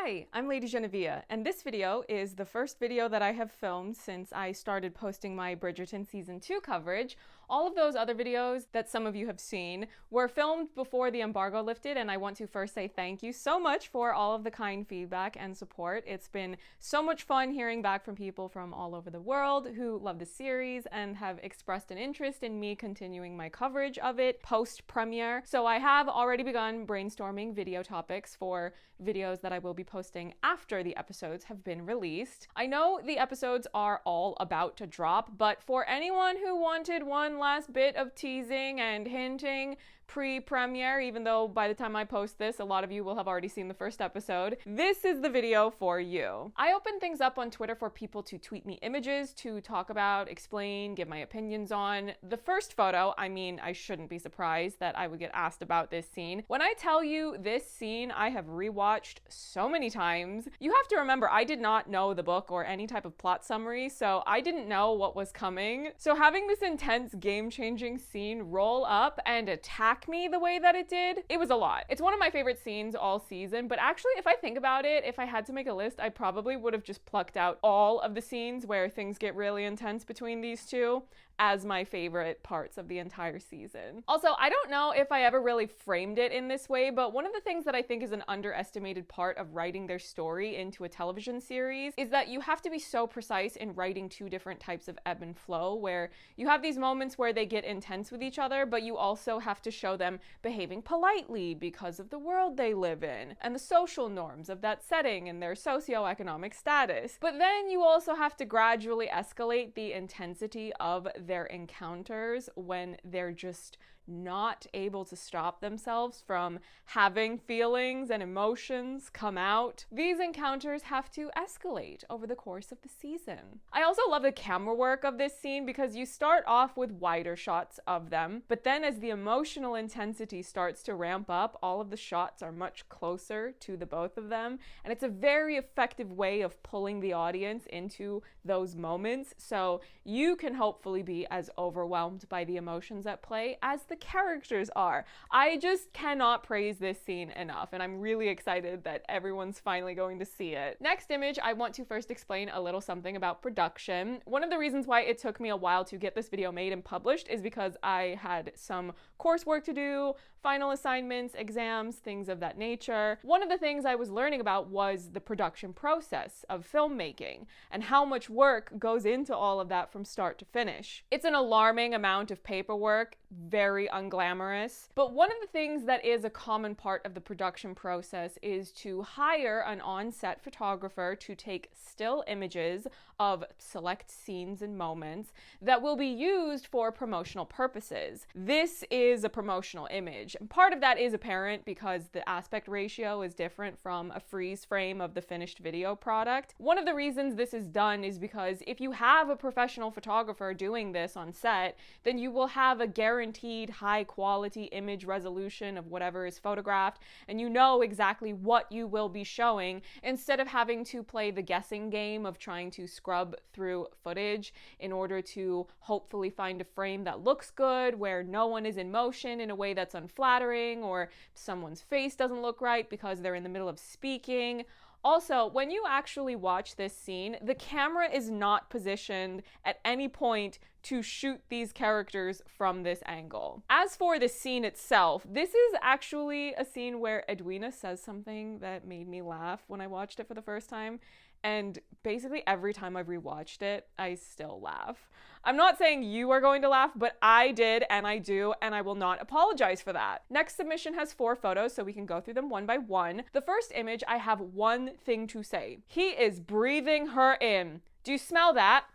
Hi, I'm Lady Genevieve, and this video is the first video that I have filmed since I started posting my Bridgerton Season 2 coverage. All of those other videos that some of you have seen were filmed before the embargo lifted, and I want to first say thank you so much for all of the kind feedback and support. It's been so much fun hearing back from people from all over the world who love the series and have expressed an interest in me continuing my coverage of it post-premiere. So I have already begun brainstorming video topics for videos that I will be posting after the episodes have been released. I know the episodes are all about to drop, but for anyone who wanted one last bit of teasing and hinting pre-premiere, even though by the time I post this, a lot of you will have already seen the first episode, this is the video for you. I open things up on Twitter for people to tweet me images to talk about, explain, give my opinions on. The first photo, I mean, I shouldn't be surprised that I would get asked about this scene. When I tell you this scene I have rewatched so many times, you have to remember I did not know the book or any type of plot summary, so I didn't know what was coming. So having this intense game-changing scene roll up and attack me the way that it did, it was a lot. It's one of my favorite scenes all season, but actually if I think about it, if I had to make a list, I probably would have just plucked out all of the scenes where things get really intense between these two as my favorite parts of the entire season. Also, I don't know if I ever really framed it in this way, but one of the things that I think is an underestimated part of writing their story into a television series is that you have to be so precise in writing two different types of ebb and flow, where you have these moments where they get intense with each other, but you also have to show them behaving politely because of the world they live in and the social norms of that setting and their socioeconomic status. But then you also have to gradually escalate the intensity of their encounters when they're just not able to stop themselves from having feelings and emotions come out. These encounters have to escalate over the course of the season. I also love the camera work of this scene because you start off with wider shots of them, but then as the emotional intensity starts to ramp up, all of the shots are much closer to the both of them, and it's a very effective way of pulling the audience into those moments, so you can hopefully be as overwhelmed by the emotions at play as the characters are. I just cannot praise this scene enough, and I'm really excited that everyone's finally going to see it. Next image, I want to first explain a little something about production. One of the reasons why it took me a while to get this video made and published is because I had some coursework to do, final assignments, exams, things of that nature. One of the things I was learning about was the production process of filmmaking and how much work goes into all of that from start to finish. It's an alarming amount of paperwork, very unglamorous, but one of the things that is a common part of the production process is to hire an on-set photographer to take still images of select scenes and moments that will be used for promotional purposes. This is a promotional image, and part of that is apparent because the aspect ratio is different from a freeze frame of the finished video product. One of the reasons this is done is because if you have a professional photographer doing this on set, then you will have a guaranteed high quality image resolution of whatever is photographed, and you know exactly what you will be showing instead of having to play the guessing game of trying to scrub through footage in order to hopefully find a frame that looks good, where no one is in motion in a way that's unflattering, or someone's face doesn't look right because they're in the middle of speaking. Also, when you actually watch this scene, the camera is not positioned at any point to shoot these characters from this angle. As for the scene itself, this is actually a scene where Edwina says something that made me laugh when I watched it for the first time, and basically every time I've rewatched it, I still laugh. I'm not saying you are going to laugh, but I did, and I do, and I will not apologize for that. Next submission has 4 photos, so we can go through them one by one. The first image, I have one thing to say. He is breathing her in. Do you smell that?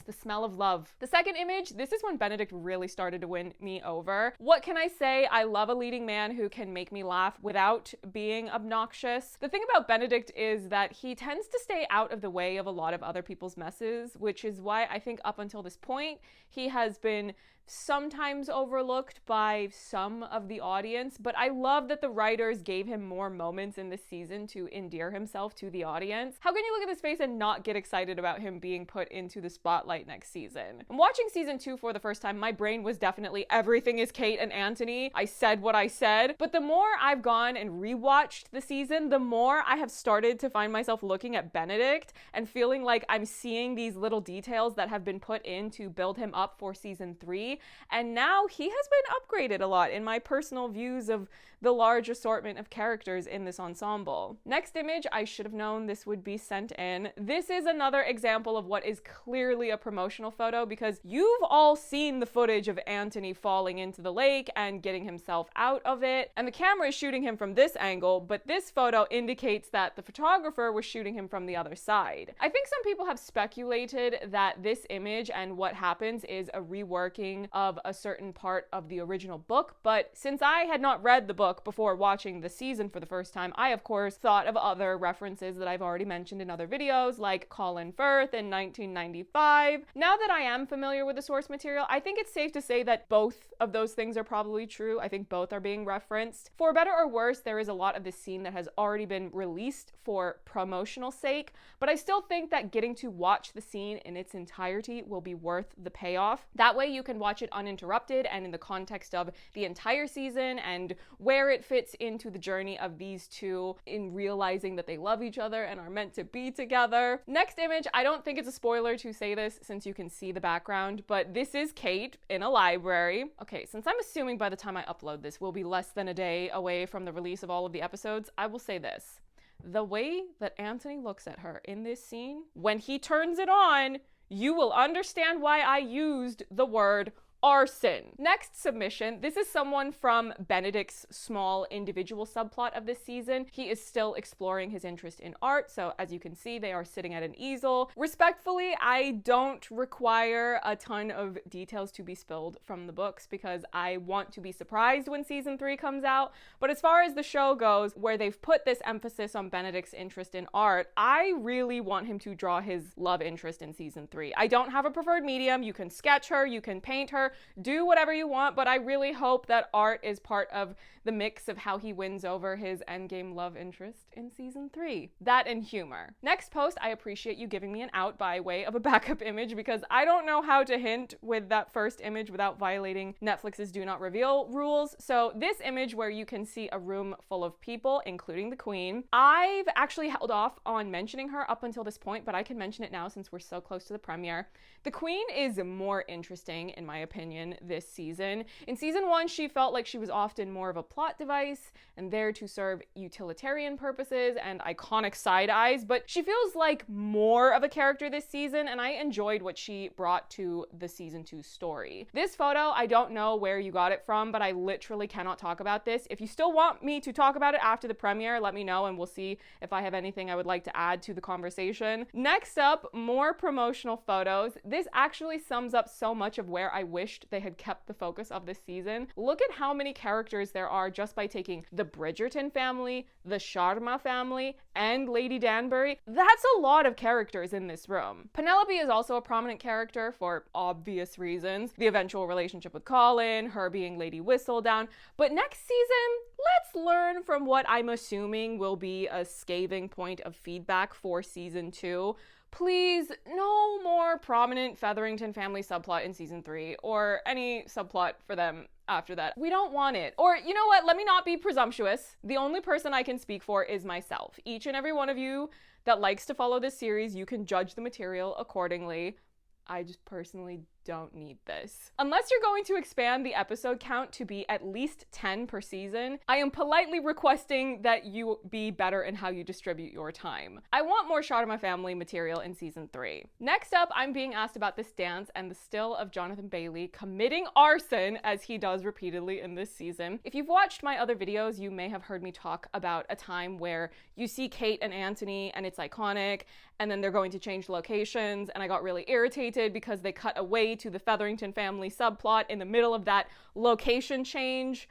The smell of love. The second image, this is when Benedict really started to win me over. What can I say? I love a leading man who can make me laugh without being obnoxious. The thing about Benedict is that he tends to stay out of the way of a lot of other people's messes, which is why I think up until this point, he has been sometimes overlooked by some of the audience, but I love that the writers gave him more moments in this season to endear himself to the audience. How can you look at this face and not get excited about him being put into the spotlight next season? And watching season 2 for the first time, my brain was definitely everything is Kate and Anthony. I said what I said, but the more I've gone and rewatched the season, the more I have started to find myself looking at Benedict and feeling like I'm seeing these little details that have been put in to build him up for season 3. And now he has been upgraded a lot in my personal views of the large assortment of characters in this ensemble. Next image, I should have known this would be sent in. This is another example of what is clearly a promotional photo, because you've all seen the footage of Anthony falling into the lake and getting himself out of it, and the camera is shooting him from this angle, but this photo indicates that the photographer was shooting him from the other side. I think some people have speculated that this image and what happens is a reworking of a certain part of the original book, but since I had not read the book before watching the season for the first time, I of course thought of other references that I've already mentioned in other videos, like Colin Firth in 1995. Now that I am familiar with the source material, I think it's safe to say that both of those things are probably true. I think both are being referenced. For better or worse, there is a lot of this scene that has already been released for promotional sake, but I still think that getting to watch the scene in its entirety will be worth the payoff. That way you can watch it uninterrupted and in the context of the entire season and where it fits into the journey of these two in realizing that they love each other and are meant to be together. Next image, I don't think it's a spoiler to say this since you can see the background, but this is Kate in a library. Okay, since I'm assuming by the time I upload this we'll be less than a day away from the release of all of the episodes, I will say this. The way that Anthony looks at her in this scene, when he turns it on, you will understand why I used the word arson. Next submission. This is someone from Benedict's small individual subplot of this season. He is still exploring his interest in art, so as you can see, they are sitting at an easel. Respectfully, I don't require a ton of details to be spilled from the books because I want to be surprised when season 3 comes out, but as far as the show goes, where they've put this emphasis on Benedict's interest in art, I really want him to draw his love interest in season 3. I don't have a preferred medium. You can sketch her, you can paint her, do whatever you want, but I really hope that art is part of the mix of how he wins over his endgame love interest in season 3. That and humor. Next post, I appreciate you giving me an out by way of a backup image because I don't know how to hint with that first image without violating Netflix's do not reveal rules. So this image where you can see a room full of people, including the Queen, I've actually held off on mentioning her up until this point, but I can mention it now since we're so close to the premiere. The Queen is more interesting, in my opinion, this season. In season 1, she felt like she was often more of a plot device and there to serve utilitarian purposes and iconic side eyes, but she feels like more of a character this season, and I enjoyed what she brought to the season 2 story. This photo, I don't know where you got it from, but I literally cannot talk about this. If you still want me to talk about it after the premiere, let me know and we'll see if I have anything I would like to add to the conversation. Next up, more promotional photos. This actually sums up so much of where I wished they had kept the focus of this season. Look at how many characters there are just by taking the Bridgerton family, the Sharma family, and Lady Danbury. That's a lot of characters in this room. Penelope is also a prominent character for obvious reasons. The eventual relationship with Colin, her being Lady Whistledown. But next season, let's learn from what I'm assuming will be a scathing point of feedback for season 2. Please, no more prominent Featherington family subplot in season 3, or any subplot for them after that. We don't want it. Or, you know what? Let me not be presumptuous. The only person I can speak for is myself. Each and every one of you that likes to follow this series, you can judge the material accordingly. I just personally don't need this. Unless you're going to expand the episode count to be at least 10 per season, I am politely requesting that you be better in how you distribute your time. I want more Sharma family material in season 3. Next up, I'm being asked about this dance and the still of Jonathan Bailey committing arson, as he does repeatedly in this season. If you've watched my other videos, you may have heard me talk about a time where you see Kate and Anthony and it's iconic, and then they're going to change locations, and I got really irritated because they cut away to the Featherington family subplot in the middle of that location change.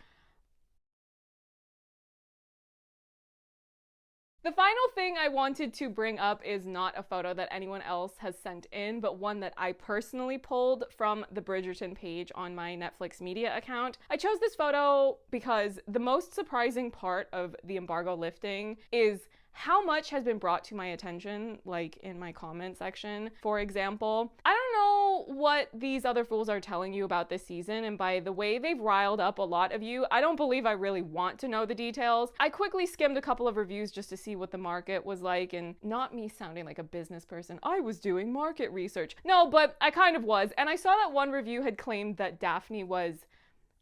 The final thing I wanted to bring up is not a photo that anyone else has sent in, but one that I personally pulled from the Bridgerton page on my Netflix media account. I chose this photo because the most surprising part of the embargo lifting is how much has been brought to my attention, like in my comment section, for example. I don't know what these other fools are telling you about this season, and by the way they've riled up a lot of you, I don't believe I really want to know the details. I quickly skimmed a couple of reviews just to see what the market was like, and not me sounding like a business person, I was doing market research. No, but I kind of was, and I saw that one review had claimed that Daphne was,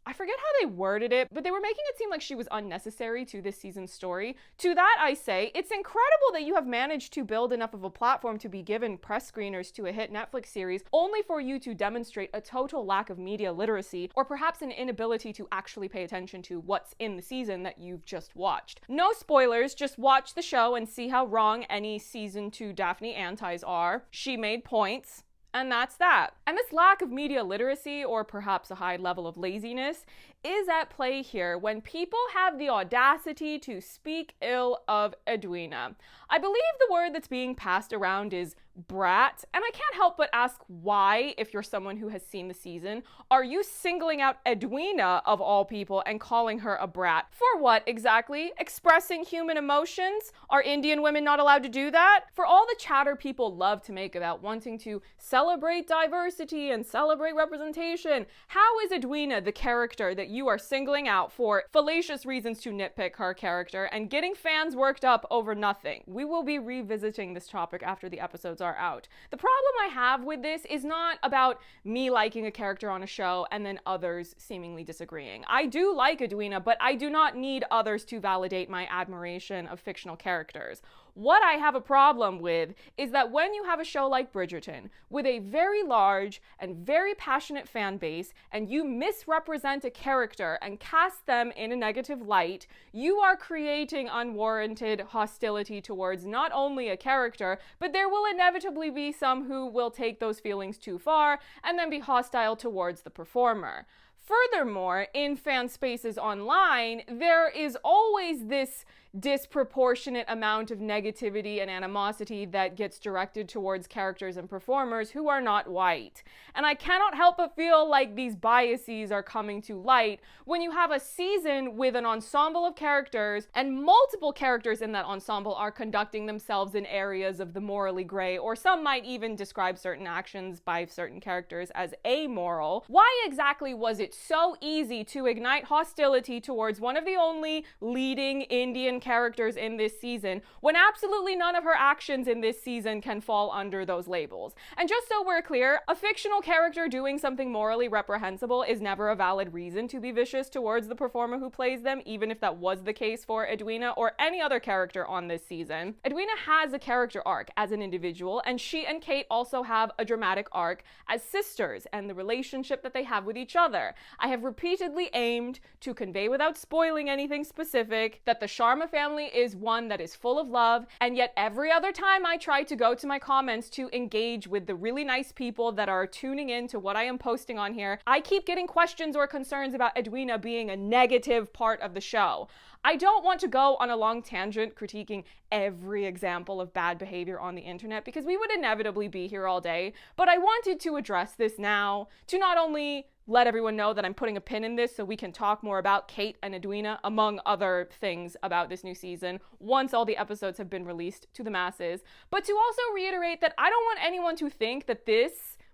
I forget how they worded it, but they were making it seem like she was unnecessary to this season's story. To that I say, it's incredible that you have managed to build enough of a platform to be given press screeners to a hit Netflix series, only for you to demonstrate a total lack of media literacy, or perhaps an inability to actually pay attention to what's in the season that you've just watched. No spoilers, just watch the show and see how wrong any season 2 Daphne antis are. She made points. And that's that. And this lack of media literacy, or perhaps a high level of laziness, is at play here when people have the audacity to speak ill of Edwina. I believe the word that's being passed around is brat, and I can't help but ask why, if you're someone who has seen the season, are you singling out Edwina, of all people, and calling her a brat? For what exactly? Expressing human emotions? Are Indian women not allowed to do that? For all the chatter people love to make about wanting to celebrate diversity and celebrate representation, how is Edwina the character that you are singling out for fallacious reasons to nitpick her character and getting fans worked up over nothing? We will be revisiting this topic after the episodes are out. The problem I have with this is not about me liking a character on a show and then others seemingly disagreeing. I do like Edwina, but I do not need others to validate my admiration of fictional characters. What I have a problem with is that when you have a show like Bridgerton with a very large and very passionate fan base and you misrepresent a character and cast them in a negative light, you are creating unwarranted hostility towards not only a character, but there will inevitably be some who will take those feelings too far and then be hostile towards the performer. Furthermore, in fan spaces online, there is always this disproportionate amount of negativity and animosity that gets directed towards characters and performers who are not white. And I cannot help but feel like these biases are coming to light when you have a season with an ensemble of characters and multiple characters in that ensemble are conducting themselves in areas of the morally gray, or some might even describe certain actions by certain characters as amoral. Why exactly was it so easy to ignite hostility towards one of the only leading Indian characters in this season when absolutely none of her actions in this season can fall under those labels? And just so we're clear, a fictional character doing something morally reprehensible is never a valid reason to be vicious towards the performer who plays them, even if that was the case for Edwina or any other character on this season. Edwina has a character arc as an individual, and she and Kate also have a dramatic arc as sisters and the relationship that they have with each other. I have repeatedly aimed to convey without spoiling anything specific that the Sharma family is one that is full of love, and yet every other time I try to go to my comments to engage with the really nice people that are tuning in to what I am posting on here, I keep getting questions or concerns about Edwina being a negative part of the show. I don't want to go on a long tangent critiquing every example of bad behavior on the internet because we would inevitably be here all day, but I wanted to address this now to not only let everyone know that I'm putting a pin in this so we can talk more about Kate and Edwina, among other things about this new season, once all the episodes have been released to the masses, but to also reiterate that I don't want anyone to think that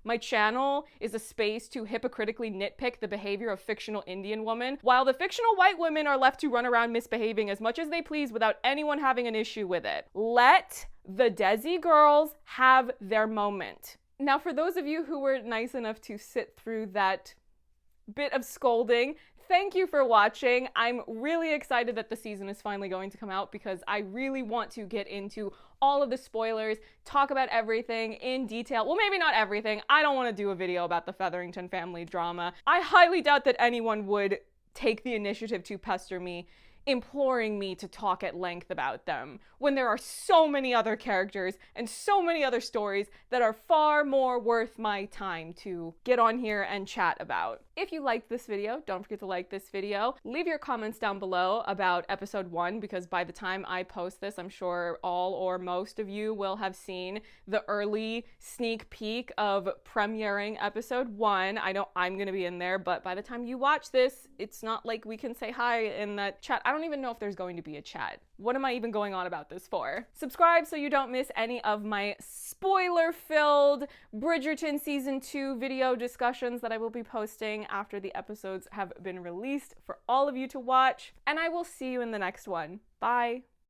my channel is a space to hypocritically nitpick the behavior of fictional Indian women, while the fictional white women are left to run around misbehaving as much as they please without anyone having an issue with it. Let the Desi girls have their moment. Now, for those of you who were nice enough to sit through that bit of scolding, thank you for watching. I'm really excited that the season is finally going to come out because I really want to get into all of the spoilers, talk about everything in detail. Well, maybe not everything. I don't want to do a video about the Featherington family drama. I highly doubt that anyone would take the initiative to pester me imploring me to talk at length about them when there are so many other characters and so many other stories that are far more worth my time to get on here and chat about. If you liked this video, don't forget to like this video. Leave your comments down below about episode 1, because by the time I post this, I'm sure all or most of you will have seen the early sneak peek of premiering episode 1. I know I'm gonna be in there, but by the time you watch this, it's not like we can say hi in that chat. I don't even know if there's going to be a chat. What am I even going on about this for? Subscribe so you don't miss any of my spoiler-filled Bridgerton Season 2 video discussions that I will be posting after the episodes have been released for all of you to watch. And I will see you in the next one. Bye!